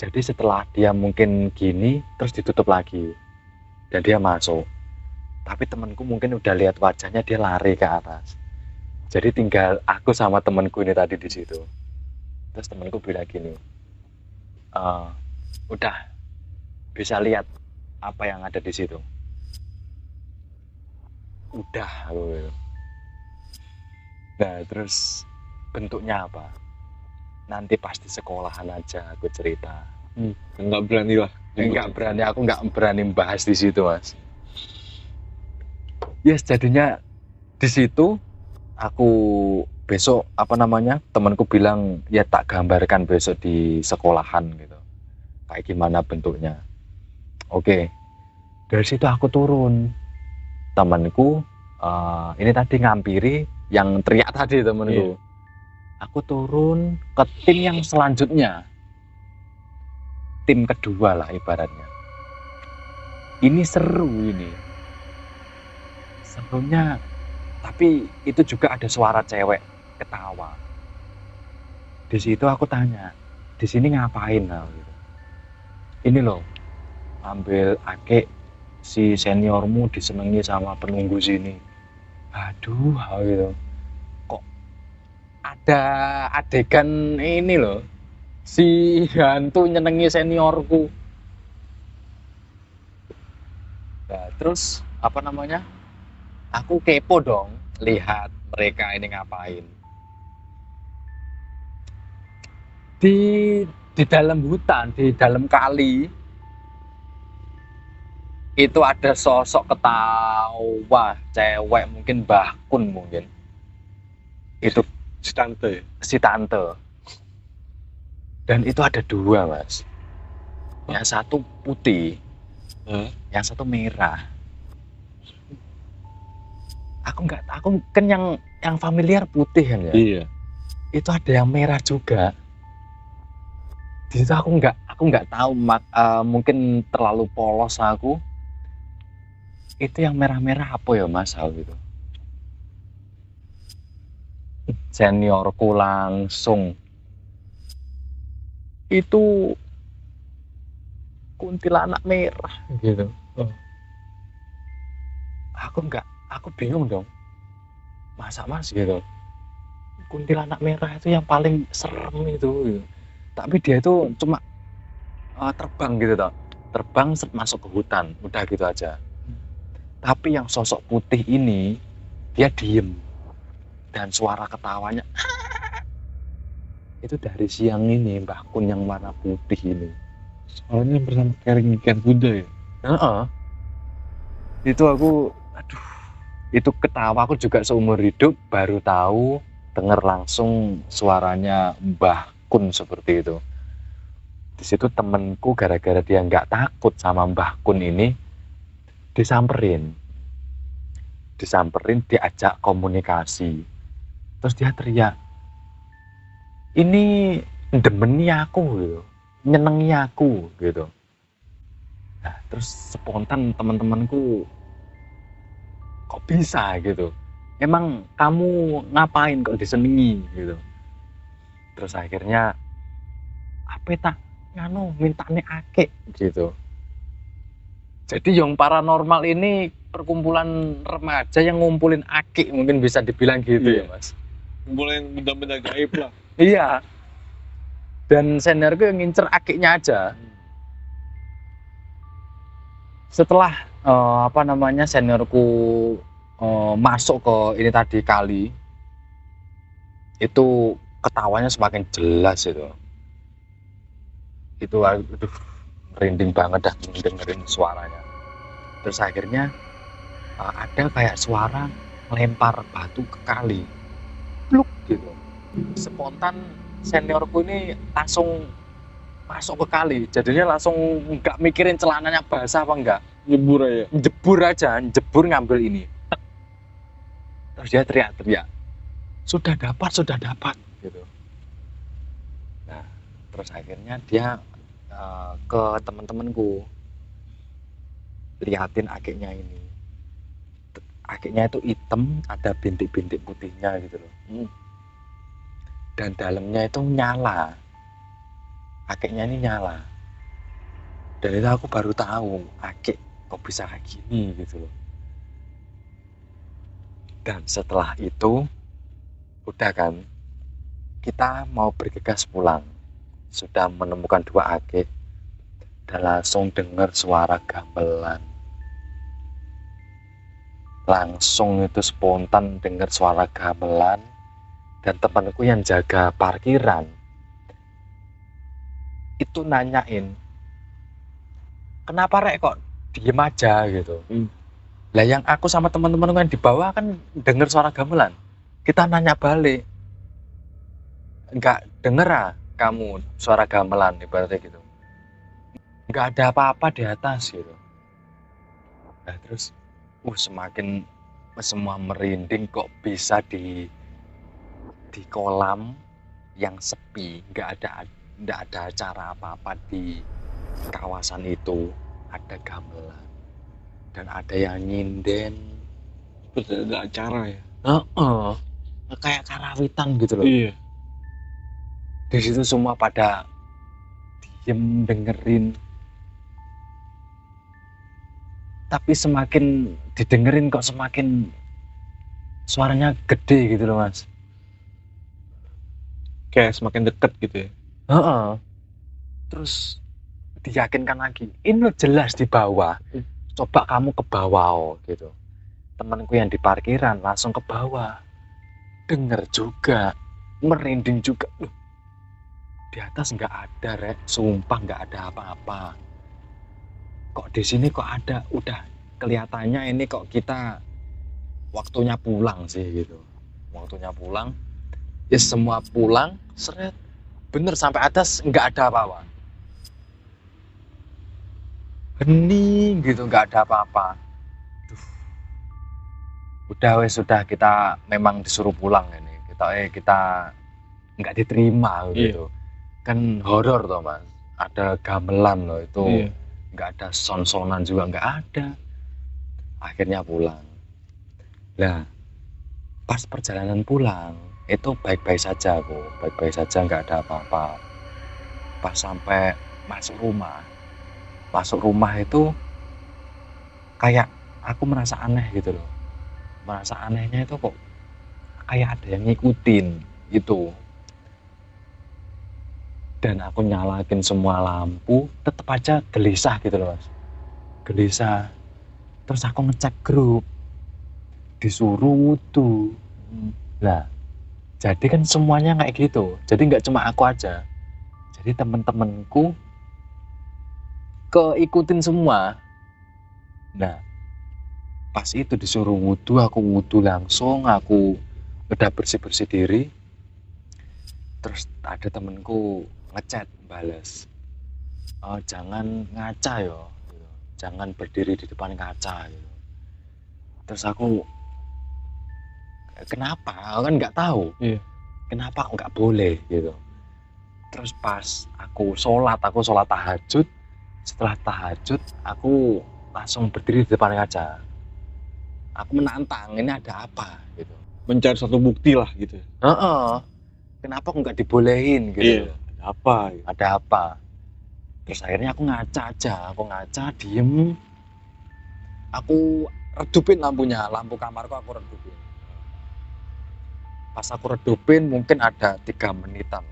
Speaker 1: Jadi setelah dia mungkin gini, terus ditutup lagi. Dan dia masuk. Tapi temanku mungkin udah lihat wajahnya, dia lari ke atas. Jadi tinggal aku sama temanku ini tadi di situ. Terus temanku bilang gini, udah bisa lihat apa yang ada di situ. Udah, aku bilang. Nah terus bentuknya apa? Nanti pasti sekolahan aja aku cerita.
Speaker 2: Nggak berani lah.
Speaker 1: Nggak berani, aku nggak berani bahas di situ, Mas. Yes, jadinya di situ aku besok temanku bilang ya tak gambarkan besok di sekolahan gitu. Kayak gimana bentuknya. Oke. Dari situ aku turun. Temanku ini tadi ngampiri yang teriak tadi temanku. Aku turun ke tim yang selanjutnya. Tim kedua lah ibaratnya. Ini seru ini. Serunya, tapi itu juga ada suara cewek ketawa. Di situ aku tanya, di sini ngapain lah? Gitu. Ini loh, ambil akik si seniormu disenengi sama penunggu sini. Aduh, gitu. Kok ada adegan ini loh, si hantu nyenengi seniorku. Nah, terus aku kepo dong, lihat mereka ini ngapain. Di dalam hutan, di dalam kali, itu ada sosok ketawa cewek, mungkin Mbah Kun mungkin. Itu
Speaker 2: si tante.
Speaker 1: Dan itu ada dua, Mas. Yang satu putih, yang satu merah. Aku kan yang familiar putih kan ya.
Speaker 2: Iya.
Speaker 1: Itu ada yang merah juga. Di situ aku nggak tahu, mungkin terlalu polos aku. Itu yang merah-merah apa ya, Mas, gitu. Seniorku langsung itu kuntilanak merah gitu. Aku bingung dong. Masa, Mas, gitu. Kuntilanak merah itu yang paling serem itu gitu. Tapi dia itu cuma terbang gitu toh. Terbang masuk ke hutan, udah gitu aja. Tapi yang sosok putih ini dia diem. Dan suara ketawanya itu dari siang ini, Mbah Kun yang warna putih ini.
Speaker 2: Soalnya bersama kering ikan kuda ya.
Speaker 1: Itu aku, itu ketawa aku juga seumur hidup baru tahu, dengar langsung suaranya Mbah Kun seperti itu. Di situ temenku gara-gara dia nggak takut sama Mbah Kun ini, disamperin, diajak komunikasi. Terus dia teriak, ini demeni aku gitu, nyenengi aku gitu. Nah, terus spontan teman-temanku, kok bisa gitu, emang kamu ngapain kok disenengi gitu. Terus akhirnya apa tak mintane akik gitu. Jadi yang paranormal ini perkumpulan remaja yang ngumpulin akik, mungkin bisa dibilang gitu ya, Mas.
Speaker 2: Ngumpulin benda-benda gaib lah.
Speaker 1: Iya. Dan seniorku yang ngincer akiknya aja. Setelah seniorku masuk ke ini tadi kali, itu ketawanya semakin jelas itu. Itu aduh, merinding banget dah dengerin suaranya. Terus akhirnya ada kayak suara lempar batu ke kali, pluk gitu. Spontan seniorku ini langsung masuk ke kali, jadinya langsung nggak mikirin celananya basah apa enggak,
Speaker 2: Nyebur aja.
Speaker 1: jebur ngambil ini. Terus dia teriak-teriak, sudah dapat gitu. Nah, terus akhirnya dia ke teman-temanku, liatin akiknya ini. Akiknya itu hitam, ada bintik-bintik putihnya gitu loh. Dan dalamnya itu nyala. Akiknya ini nyala. Dan itu aku baru tahu, akik kok bisa kayak gini gitu loh. Dan setelah itu, udah kan, kita mau bergegas pulang. Sudah menemukan 2 akik, dan langsung dengar suara gamelan. Langsung itu spontan dengar suara gamelan, dan temanku yang jaga parkiran itu nanyain, kenapa Rek kok diem aja gitu. Lah yang aku sama teman-teman kan di bawah kan dengar suara gamelan, kita nanya balik, nggak denger kamu suara gamelan, ibaratnya gitu, nggak ada apa-apa di atas gitu. Nah terus semakin semua merinding, kok bisa di kolam yang sepi, nggak ada acara apa-apa di kawasan itu, ada gamelan dan ada yang nyinden.
Speaker 2: Seperti ada acara ya.
Speaker 1: Kayak karawitan gitu loh.
Speaker 2: Iya.
Speaker 1: Di situ semua pada diem dengerin. Tapi semakin didengerin kok semakin suaranya gede gitu loh Mas.
Speaker 2: Kayak semakin deket gitu ya.
Speaker 1: Terus diyakinkan lagi, ini jelas di bawah. Coba kamu ke bawah gitu. Temanku yang di parkiran langsung ke bawah. Denger juga, merinding juga. Loh, di atas nggak ada Rek, sumpah nggak ada apa-apa. Kok di sini kok ada? Udah kelihatannya ini kok kita waktunya pulang sih gitu. Waktunya pulang, ya semua pulang, seret. Bener sampai atas nggak ada apa-apa. Hening gitu, nggak ada apa-apa. Sudah kita memang disuruh pulang ini. Kita nggak diterima gitu. Kan horor toh Mas. Ada gamelan loh itu. Nggak ada son-sonan juga nggak ada. Akhirnya pulang. Nah, pas perjalanan pulang itu baik-baik saja kok, baik-baik saja, nggak ada apa-apa. Pas sampai masuk rumah itu kayak aku merasa aneh gitu loh. Merasa anehnya itu kok kayak ada yang ngikutin itu. Dan aku nyalakin semua lampu, tetap aja gelisah gitu loh Mas. Gelisah. Terus aku ngecek grup, disuruh wudu. Nah, jadi kan semuanya kayak gitu. Jadi nggak cuma aku aja. Jadi temen-temenku keikutin semua. Nah, pas itu disuruh wudu, aku wudu langsung. Aku udah bersih-bersih diri. Terus ada temenku ngechat, bales, jangan ngaca yo, jangan berdiri di depan kaca gitu. Terus aku, kenapa? Aku kan nggak tahu. Kenapa nggak boleh gitu. Terus pas aku sholat tahajud. Setelah tahajud, aku langsung berdiri di depan kaca. Aku menantang, ini ada apa gitu.
Speaker 2: Mencari satu bukti lah gitu.
Speaker 1: Kenapa nggak dibolehin gitu?
Speaker 2: Ada apa? Gitu.
Speaker 1: Ada apa? Terus akhirnya aku ngaca aja, diem. Aku redupin lampunya, lampu kamarku aku redupin. Pas aku redupin mungkin ada 3 menitan.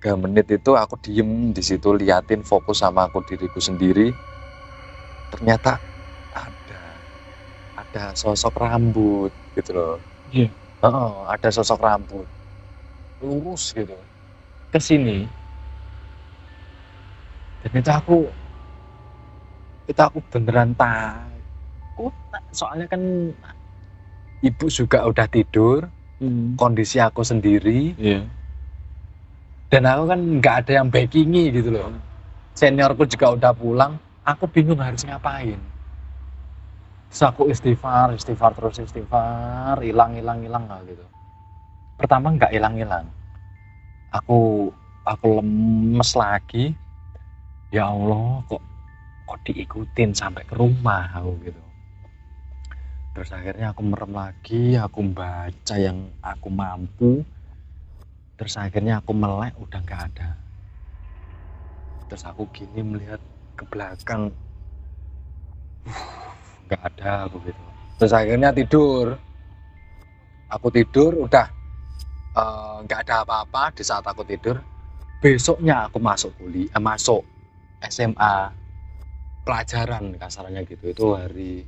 Speaker 1: 3 menit itu aku diem di situ liatin, fokus sama aku diriku sendiri. Ternyata ada sosok rambut gitu loh.
Speaker 2: Iya.
Speaker 1: Ada sosok rambut lurus gitu ke sini. Dan itu aku beneran aku soalnya kan ibu juga udah tidur, kondisi aku sendiri,
Speaker 2: Iya.
Speaker 1: dan aku kan nggak ada yang backingi gitu loh. Seniorku juga udah pulang, aku bingung harus ngapain. Terus aku istighfar terus istighfar, hilang gitu. Pertama nggak hilang. Aku lemes lagi. Ya Allah, kok diikutin sampai ke rumah aku gitu. Terus akhirnya aku merem lagi, aku baca yang aku mampu. Terus akhirnya aku melek, udah nggak ada. Terus aku gini melihat ke belakang, nggak ada aku gitu. Terus akhirnya tidur. Aku tidur, udah nggak ada apa-apa di saat aku tidur. Besoknya aku masuk masuk SMA pelajaran kasarnya gitu. Itu hari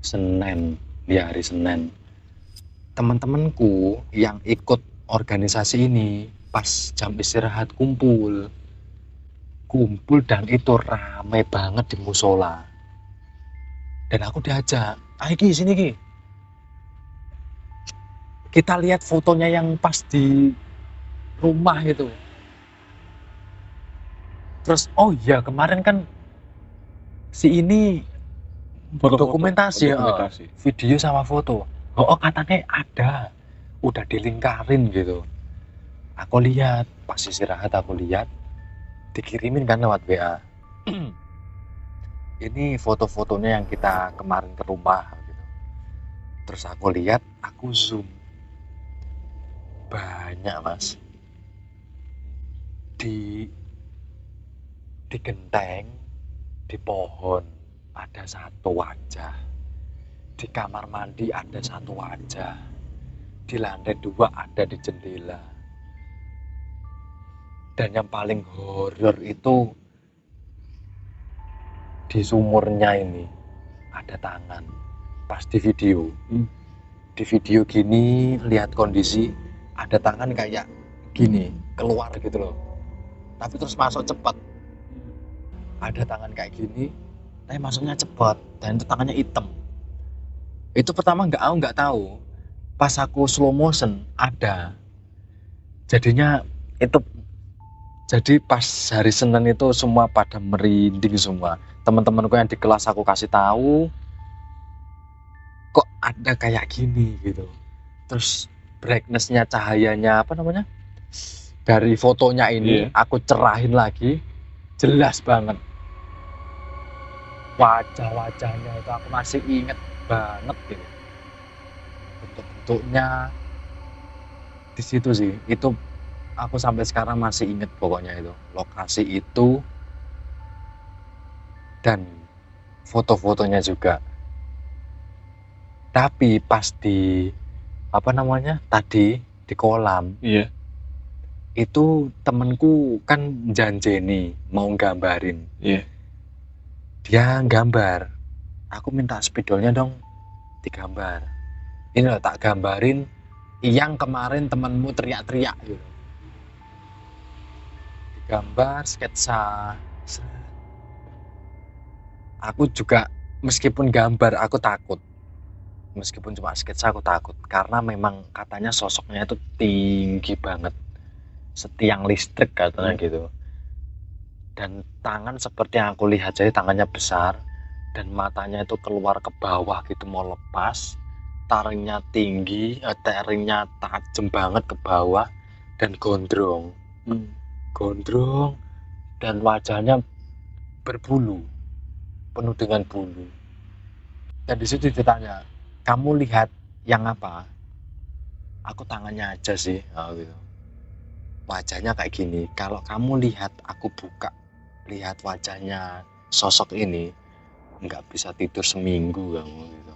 Speaker 1: Senin, ya hari Senin. Teman-temanku yang ikut organisasi ini pas jam istirahat kumpul dan itu rame banget di musola. Dan aku diajak, ayo Ki, sini Ki. Kita lihat fotonya yang pas di rumah itu. Terus, oh iya kemarin kan si ini dokumentasi, video sama foto. Oh katanya ada, udah dilingkarin gitu. Aku lihat, pas istirahat aku lihat, dikirimin kan lewat WA. Ini foto-fotonya yang kita kemarin ke rumah gitu. Terus aku lihat, aku zoom. Banyak Mas. Di genteng, di pohon ada satu wajah. Di kamar mandi ada satu wajah. Di lantai 2 ada di jendela. Dan yang paling horor itu di sumurnya ini ada tangan. Pas di video. Di video gini lihat kondisi ada tangan kayak gini keluar gitu loh. Tapi terus masuk cepat. Ada tangan kayak gini, tapi masuknya cepat dan itu tangannya hitam. Itu pertama nggak tahu. Pas aku slow motion ada. Jadinya itu jadi pas hari Senin itu semua pada merinding semua. Teman-temanku yang di kelas aku kasih tahu kok ada kayak gini gitu. Terus brightness-nya, cahayanya apa namanya? Dari fotonya ini aku cerahin lagi, jelas banget. Wajah-wajahnya itu aku masih inget banget gitu. Bentuk-bentuknya di situ sih. Itu aku sampai sekarang masih inget pokoknya itu. Lokasi itu dan foto-fotonya juga. Tapi pas di apa namanya? Tadi di kolam.
Speaker 2: Iya.
Speaker 1: Itu temenku kan janjeni mau gambarin.
Speaker 2: Iya.
Speaker 1: Dia gambar. Aku minta spidolnya dong digambar. Ini loh tak gambarin yang kemarin temenmu teriak-teriak gitu. Digambar sketsa. Aku juga meskipun gambar aku takut. Meskipun cuma sketsa aku takut karena memang katanya sosoknya itu tinggi banget. Setiang listrik katanya gitu. Dan tangan seperti yang aku lihat, jadi tangannya besar dan matanya itu keluar ke bawah gitu mau lepas. Taringnya tinggi, taringnya tajam banget ke bawah dan gondrong. Gondrong dan wajahnya berbulu, penuh dengan bulu. Dan di situ ditanya, kamu lihat yang apa? Aku tangannya aja sih, gitu. Wajahnya kayak gini. Kalau kamu lihat, aku buka, lihat wajahnya sosok ini, nggak bisa tidur seminggu kamu gitu.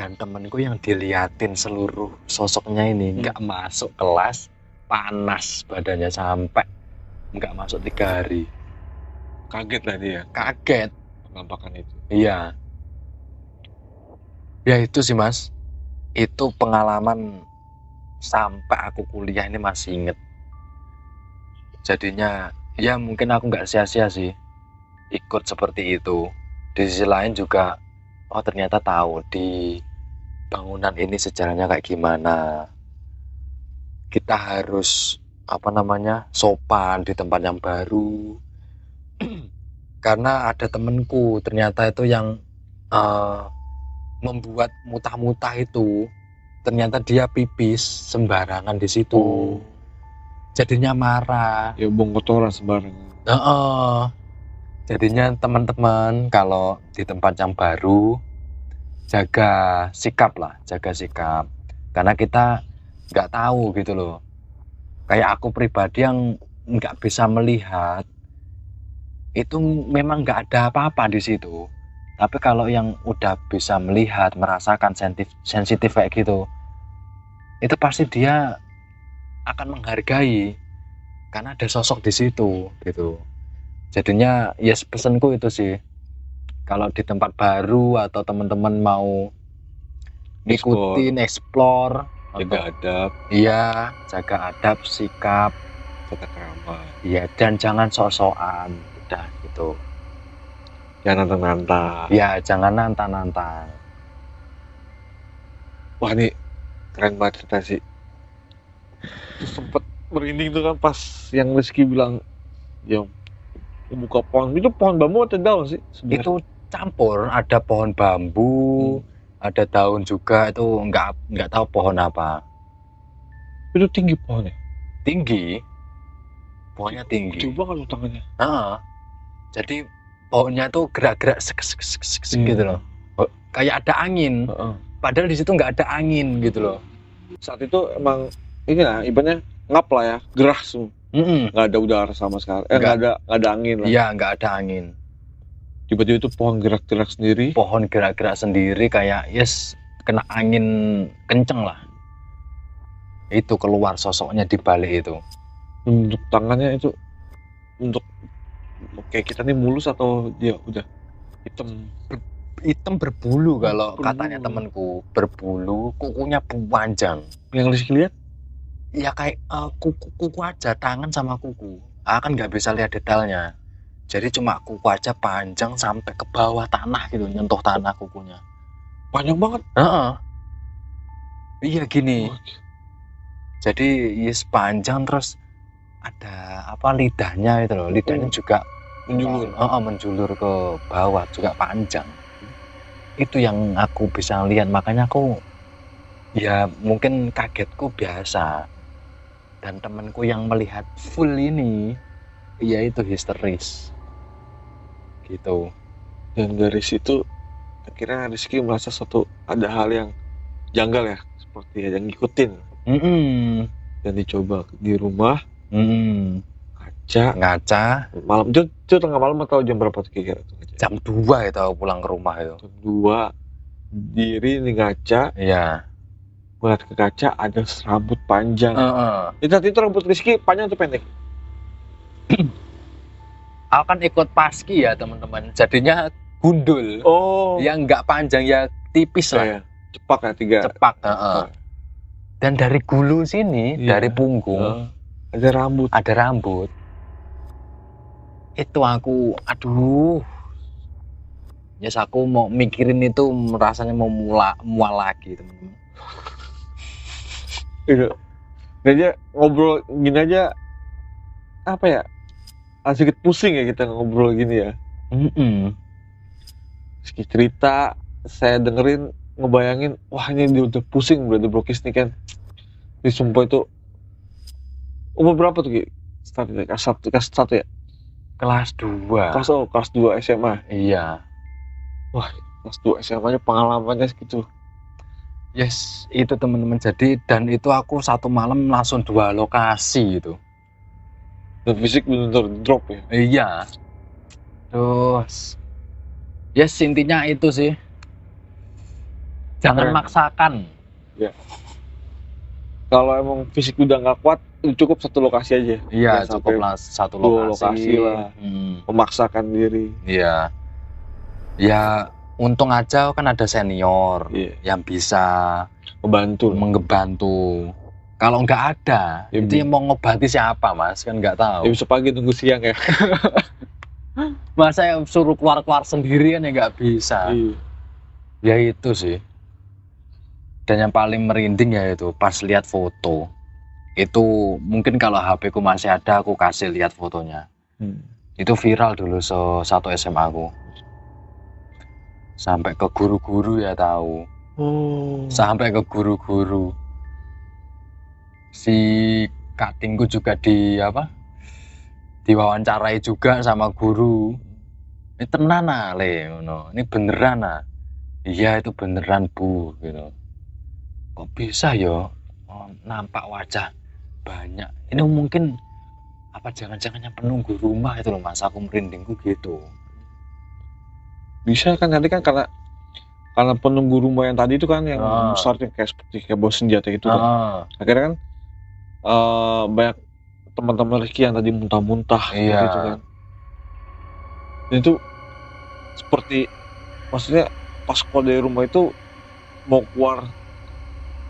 Speaker 1: Dan temenku yang diliatin seluruh sosoknya ini nggak masuk kelas, panas badannya sampai nggak masuk 3 hari.
Speaker 2: Kaget lah dia.
Speaker 1: Kaget.
Speaker 2: Penampakan itu.
Speaker 1: Iya. Ya itu sih Mas, itu pengalaman sampai aku kuliah ini masih inget. Jadinya ya mungkin aku nggak sia-sia sih ikut seperti itu. Di sisi lain juga oh ternyata tahu di bangunan ini sejarahnya kayak gimana. Kita harus sopan di tempat yang baru. Karena ada temenku ternyata itu yang membuat mutah-mutah itu, ternyata dia pipis sembarangan di situ. Jadinya marah.
Speaker 2: Ya buang kotoran sembarangan.
Speaker 1: Jadinya teman-teman kalau di tempat yang baru jaga sikap. Karena kita nggak tahu gitu loh. Kayak aku pribadi yang nggak bisa melihat, itu memang nggak ada apa-apa di situ. Tapi kalau yang udah bisa melihat, merasakan sensitif kayak gitu, itu pasti dia akan menghargai karena ada sosok di situ gitu. Jadinya yes, pesanku itu sih, kalau di tempat baru atau teman-teman mau ngikutin explore,
Speaker 2: jaga adab.
Speaker 1: Iya, jaga adab, sikap,
Speaker 2: tata krama.
Speaker 1: Iya, dan jangan sok-sokan, udah gitu.
Speaker 2: Jangan nantang-nantang.
Speaker 1: Ya, jangan nantang-nantang.
Speaker 2: Wah, ini keren banget cerita sih. Sempet merinding tuh kan pas yang Rizky bilang yang buka pohon. Itu pohon bambu atau daun sih sebenarnya?
Speaker 1: Itu campur, ada pohon bambu, ada daun juga. Itu nggak tahu pohon apa.
Speaker 2: Itu tinggi pohonnya?
Speaker 1: Tinggi. Pohonnya tinggi.
Speaker 2: Coba kalau tangannya.
Speaker 1: Jadi pohonnya tuh gerak-gerak gitu loh. Kayak ada angin. Padahal di situ nggak ada angin gitu loh.
Speaker 2: Saat itu emang ini lah, ibaratnya ngap lah ya, gerah semua. Nggak ada udara sama sekali. Nggak ada angin lah.
Speaker 1: Iya, nggak ada angin.
Speaker 2: Tiba-tiba itu pohon gerak-gerak sendiri.
Speaker 1: Pohon gerak-gerak sendiri kayak yes, kena angin kenceng lah. Itu keluar sosoknya di balik itu.
Speaker 2: Untuk tangannya itu untuk kayak kita nih mulus atau dia udah
Speaker 1: hitam berbulu kalau katanya temanku, berbulu, kukunya panjang.
Speaker 2: Yang Rizky lihat?
Speaker 1: Ya kayak kuku aja, tangan sama kuku. Kan nggak bisa lihat detailnya. Jadi cuma kuku aja panjang sampai ke bawah tanah gitu, nyentuh tanah kukunya.
Speaker 2: Panjang banget.
Speaker 1: Iya gini. Jadi yes panjang, terus ada lidahnya itu loh. Lidahnya juga menjulur ke bawah, juga panjang. Itu yang aku bisa lihat, makanya aku ya mungkin kagetku biasa. Dan temanku yang melihat full ini, ya itu histeris gitu.
Speaker 2: Dan dari situ akhirnya Rizky merasa ada hal yang janggal ya, seperti yang ngikutin. Dan dicoba di rumah. Ngaca malam itu tengah malam atau jam berapa tuh kira-kira?
Speaker 1: Jam 2 itu aku pulang ke rumah itu.
Speaker 2: Jam 2 diri di ngaca.
Speaker 1: Iya.
Speaker 2: Melihat ke kaca ada rambut panjang. Itu rambut Rizky panjang atau pendek?
Speaker 1: Aku kan ikut paski ya teman-teman, jadinya gundul. Yang nggak panjang, ya tipis lah.
Speaker 2: Ya. Cepak ya, 3.
Speaker 1: Cepak. Dan dari gulu sini, dari punggung
Speaker 2: ada rambut.
Speaker 1: Itu aku, aduh. Yes, aku mau mikirin itu rasanya mau mual lagi teman-teman.
Speaker 2: Aja ngobrol gini aja apa ya? Sedikit pusing ya kita ngobrol gini ya. Rizky cerita, saya dengerin, ngebayangin, wah ini dia udah pusing berarti Brokis nih kan. Di sumpah itu umur berapa tuh Ki? Kelas 1 ya?
Speaker 1: Kelas 2.
Speaker 2: Kelas 2 SMA.
Speaker 1: Iya.
Speaker 2: Wah, kelas 2 SMA nya pengalamannya segitu.
Speaker 1: Yes, itu teman-teman. Jadi dan itu aku satu malam langsung 2 lokasi itu.
Speaker 2: Dan fisik benar-benar drop ya?
Speaker 1: Iya. Terus yes, intinya itu sih. Jangan maksakan.
Speaker 2: Ya. Kalau emang fisik udah nggak kuat, cukup satu lokasi aja.
Speaker 1: Iya, cukup satu lokasi
Speaker 2: lah. Memaksakan diri.
Speaker 1: Iya. Ya untung aja kan ada senior yang bisa ngebantu. Kalau nggak ada, itu yang mau ngobati siapa mas? Kan nggak tahu.
Speaker 2: Ya bisa pagi tunggu siang ya.
Speaker 1: Masa yang suruh keluar-keluar sendirian ya nggak bisa. Ya itu sih. Dan yang paling merinding ya itu pas lihat foto. Itu mungkin kalau HP ku masih ada aku kasih lihat fotonya. Itu viral dulu satu SMA aku. Sampai ke guru-guru ya tahu. Sampai ke guru-guru. Si katingku juga diwawancarai juga sama guru. Ini tenan le ngono. Ini beneran Iya itu beneran Bu gitu. Kok bisa ya nampak wajah banyak. Ini mungkin apa jangan-jangan yang penunggu rumah itu loh Mas, aku merindingku gitu.
Speaker 2: Bisa kan nanti kan karena penunggu rumah yang tadi itu kan yang besar yang kayak bawa senjata itu kan. Akhirnya kan banyak teman-teman Rizky yang tadi muntah-muntah
Speaker 1: Iya.
Speaker 2: gitu kan. Dan itu seperti maksudnya pas keluar dari rumah itu mau keluar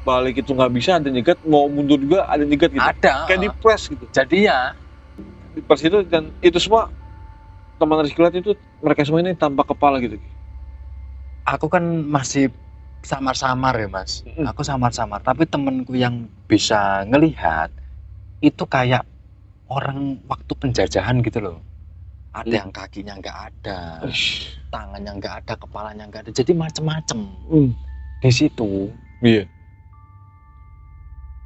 Speaker 2: balik itu nggak bisa, ada nyegat, mau mundur juga ada nyegat gitu.
Speaker 1: Ada.
Speaker 2: Kayak di press gitu.
Speaker 1: Jadi ya
Speaker 2: Di press itu, dan itu semua teman Rizky lihat itu mereka semua ini tanpa kepala gitu.
Speaker 1: Aku kan masih samar-samar ya Mas. Aku samar-samar, tapi temenku yang bisa ngelihat itu kayak orang waktu penjajahan gitu loh. Ada yang kakinya nggak ada, tangannya nggak ada, kepalanya nggak ada, jadi macem-macem di situ.
Speaker 2: Iya.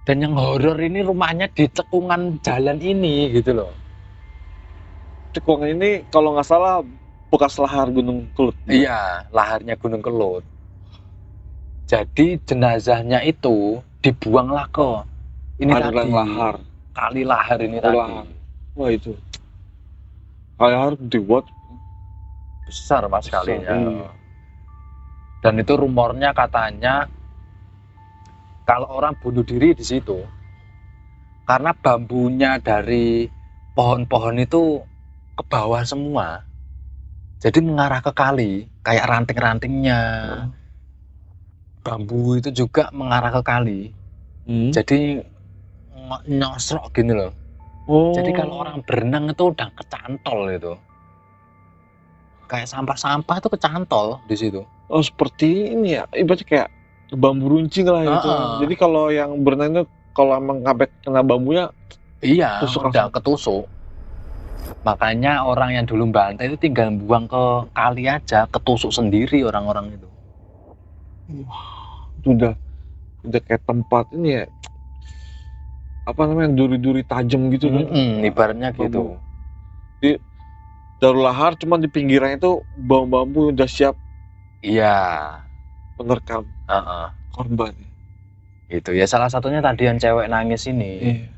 Speaker 1: Dan yang horor ini rumahnya di cekungan jalan ini gitu loh.
Speaker 2: Cekungan ini kalau nggak salah bekas lahar Gunung Kelut.
Speaker 1: Iya, laharnya Gunung Kelut. Jadi jenazahnya itu dibuanglah ke ini tadi.
Speaker 2: Lahar.
Speaker 1: Kali lahar ini tadi.
Speaker 2: Lahar. Wah itu. Kali lahar dibuat
Speaker 1: besar Mas kalinya. Dan itu rumornya katanya kalau orang bunuh diri di situ karena bambunya dari pohon-pohon itu ke bawah semua. Jadi mengarah ke kali, kayak ranting-rantingnya. Bambu itu juga mengarah ke kali. Jadi nyosrok gini loh. Jadi kalau orang berenang itu udah kecantol itu. Kayak sampah-sampah itu kecantol di situ.
Speaker 2: Oh seperti ini ya, ibaratnya kayak bambu runcing lah itu. Jadi kalau yang berenang itu kalau emang sampai kena bambunya,
Speaker 1: iya, udah ketusuk. Makanya orang yang dulu bantai itu tinggal buang ke kali aja, ketusuk sendiri orang-orang itu.
Speaker 2: Wah, itu udah kayak tempat ini ya, apa namanya, duri-duri tajam gitu kan?
Speaker 1: Ibaratnya gitu.
Speaker 2: Di Darul Lahar cuma di pinggirannya itu bambu-bambu udah siap.
Speaker 1: Iya.
Speaker 2: Menerkam korban.
Speaker 1: Itu ya salah satunya tadi yang cewek nangis ini.
Speaker 2: Iya.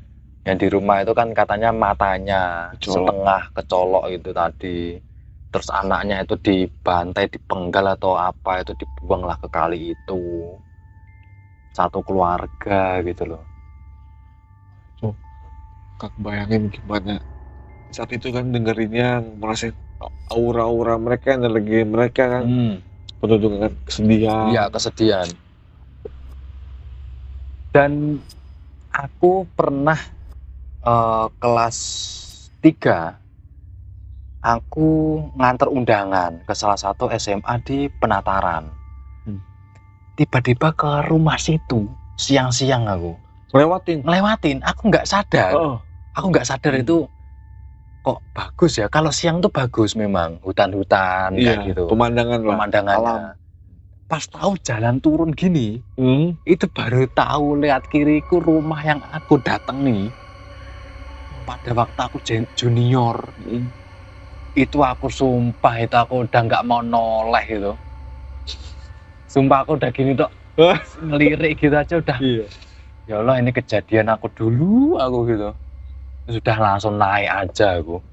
Speaker 1: Yang di rumah itu kan katanya matanya setengah kecolok itu tadi. Terus anaknya itu dibantai, dipenggal atau apa itu dibuanglah ke kali itu. Satu keluarga gitu loh.
Speaker 2: Tuh, Kak bayangin gimana saat itu kan dengerinnya, merasain aura-aura mereka, energi mereka kan. Penuh dengan kesedihan.
Speaker 1: Iya, kesedihan. Dan aku pernah kelas 3 aku nganter undangan ke salah satu SMA di Penataran. Tiba-tiba ke rumah situ siang-siang aku ngelewatin, aku nggak sadar. Aku nggak sadar itu kok bagus ya. Kalau siang tuh bagus memang, hutan-hutan kayak gitu. Pemandangannya. Alam. Pas tahu jalan turun gini, itu baru tahu lihat kiriku rumah yang aku datangi. Pada waktu aku junior, itu aku sumpah itu aku udah nggak mau noleh itu. Sumpah aku udah gini tok, ngelirik gitu aja udah. Ya Allah ini kejadian aku dulu aku gitu. Sudah langsung naik aja aku.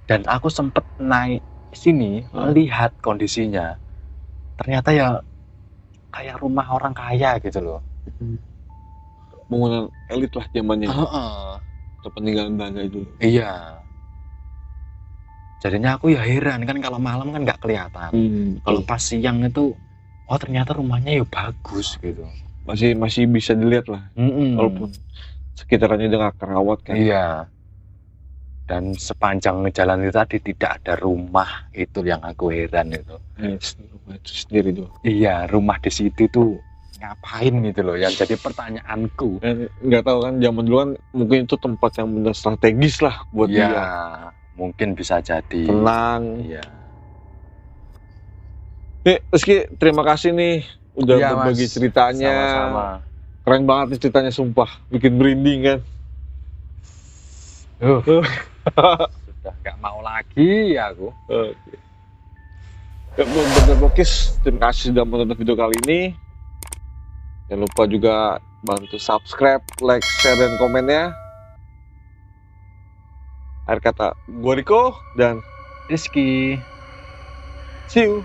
Speaker 1: Dan aku sempet naik sini melihat kondisinya. Ternyata ya kayak rumah orang kaya gitu loh.
Speaker 2: Bangunan elit lah zamannya. Peninggalan Belanda itu.
Speaker 1: Iya. Jadinya aku ya heran kan kalau malam kan nggak kelihatan. Kalau pas siang itu, oh ternyata rumahnya ya bagus gitu.
Speaker 2: Masih bisa dilihat lah. Walaupun sekitarnya udah nggak kerawat kan.
Speaker 1: Iya. Dan sepanjang jalan itu tadi tidak ada rumah, itu yang aku heran itu.
Speaker 2: Rumah itu sendiri tuh.
Speaker 1: Iya, rumah di situ tuh ngapain gitu loh, yang jadi pertanyaanku.
Speaker 2: Nggak tahu kan, zaman dulu kan mungkin itu tempat yang benar strategis lah buat
Speaker 1: Iya,
Speaker 2: dia.
Speaker 1: mungkin bisa jadi.
Speaker 2: Tenang.
Speaker 1: Iya.
Speaker 2: Nih, Rizky, terima kasih nih udah
Speaker 1: Iya,
Speaker 2: berbagi
Speaker 1: Mas.
Speaker 2: ceritanya.
Speaker 1: Sama-sama.
Speaker 2: Keren banget nih ceritanya, sumpah. Bikin merinding kan.
Speaker 1: Sudah nggak mau lagi aku.
Speaker 2: Oke. Ya, buat Brokis, terima kasih sudah menonton video kali ini. Jangan lupa juga bantu subscribe, like, share, dan komennya. Akhir kata, gue Riko dan
Speaker 1: Rizky.
Speaker 2: see you.